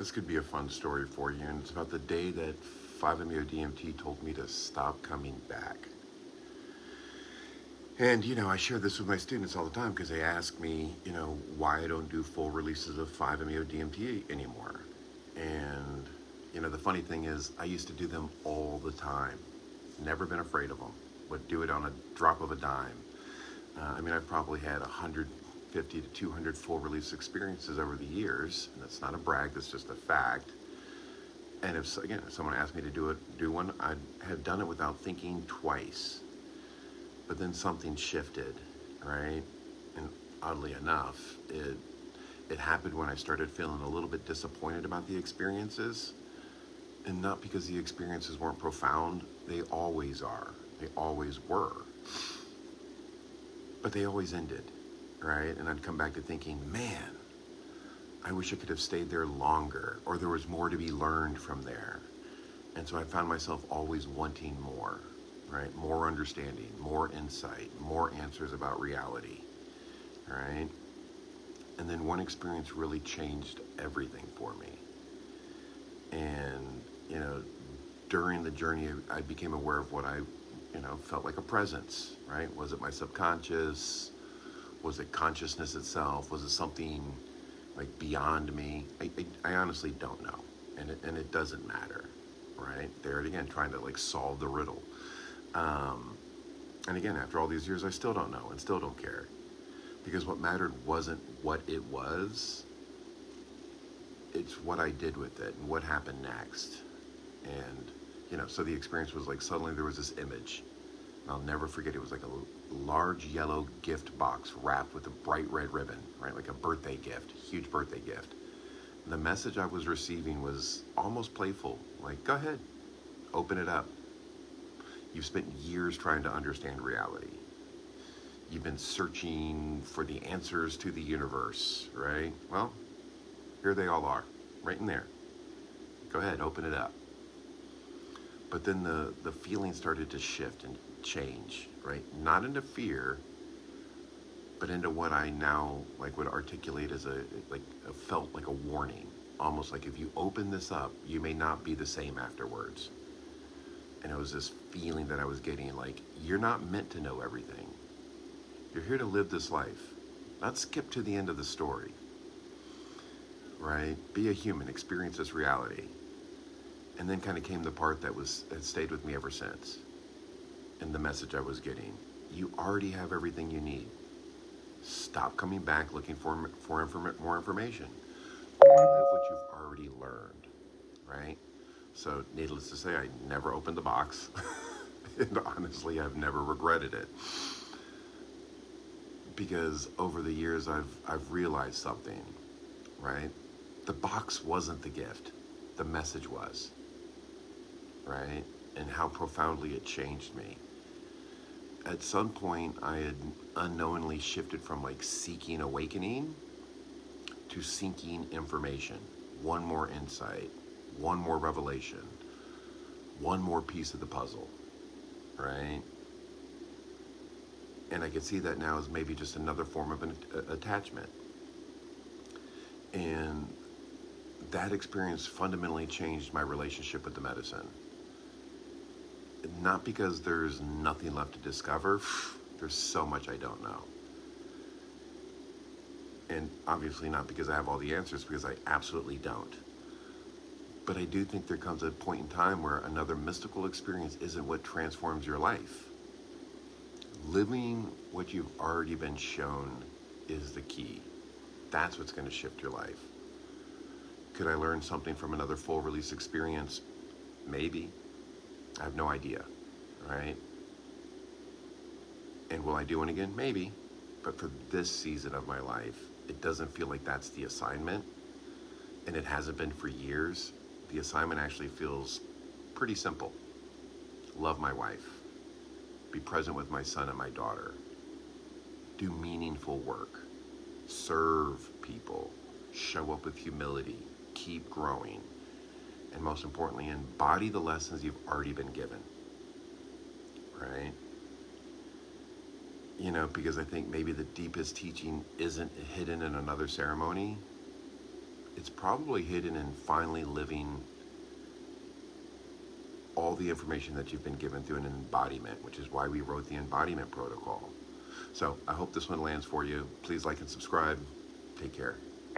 This could be a fun story for you, and it's about the day that 5-MeO-DMT told me to stop coming back. And, I share this with my students all the time because they ask me, why I don't do full releases of 5-MeO-DMT anymore. And, the funny thing is, I used to do them all the time. Never been afraid of them. Would do it on a drop of a dime. I've probably had 150 to 200 full release experiences over the years. And that's not a brag, that's just a fact. And if someone asked me to do one, I'd have done it without thinking twice. But then something shifted, right? And oddly enough, it happened when I started feeling a little bit disappointed about the experiences. And not because the experiences weren't profound, they always are. They always were. But they always ended, right? And I'd come back to thinking, man, I wish I could have stayed there longer, or there was more to be learned from there. And so I found myself always wanting more, right? More understanding, more insight, more answers about reality, right? And then one experience really changed everything for me. And, during the journey, I became aware of what I, felt like a presence, right? Was it my subconscious? Was it consciousness itself? Was it something like beyond me? I honestly don't know. And it doesn't matter, right? There it again, trying to solve the riddle. And again, after all these years, I still don't know and still don't care. Because what mattered wasn't what it was, it's what I did with it and what happened next. And, so the experience was suddenly there was this image. And I'll never forget, it was like a large yellow gift box wrapped with a bright red ribbon, right? Like a birthday gift, huge birthday gift. And the message I was receiving was almost playful. Go ahead, open it up. You've spent years trying to understand reality. You've been searching for the answers to the universe, right? Well, here they all are, right in there. Go ahead, open it up. But then the feeling started to shift and change, right? Not into fear, but into what I now would articulate as felt like a warning. Almost like if you open this up, you may not be the same afterwards. And it was this feeling that I was getting you're not meant to know everything. You're here to live this life, not skip to the end of the story, right? Be a human, experience this reality. And then kind of came the part that stayed with me ever since. And the message I was getting, you already have everything you need. Stop coming back looking for more information. Live what you've already learned, right? So needless to say, I never opened the box. And honestly, I've never regretted it. Because over the years, I've realized something, right? The box wasn't the gift. The message was, right? And how profoundly it changed me. At some point, I had unknowingly shifted from seeking awakening to seeking information. One more insight, one more revelation, one more piece of the puzzle, right? And I can see that now as maybe just another form of an attachment. And that experience fundamentally changed my relationship with the medicine. Not because there's nothing left to discover. There's so much I don't know. And obviously not because I have all the answers, because I absolutely don't. But I do think there comes a point in time where another mystical experience isn't what transforms your life. Living what you've already been shown is the key. That's what's going to shift your life. Could I learn something from another full release experience? Maybe. I have no idea, right? And will I do one again? Maybe. But for this season of my life, it doesn't feel like that's the assignment. And it hasn't been for years. The assignment actually feels pretty simple. Love my wife. Be present with my son and my daughter. Do meaningful work. Serve people. Show up with humility. Keep growing. And most importantly, embody the lessons you've already been given. Right? Because I think maybe the deepest teaching isn't hidden in another ceremony. It's probably hidden in finally living all the information that you've been given through an embodiment, which is why we wrote the embodiment protocol. So I hope this one lands for you. Please like and subscribe. Take care.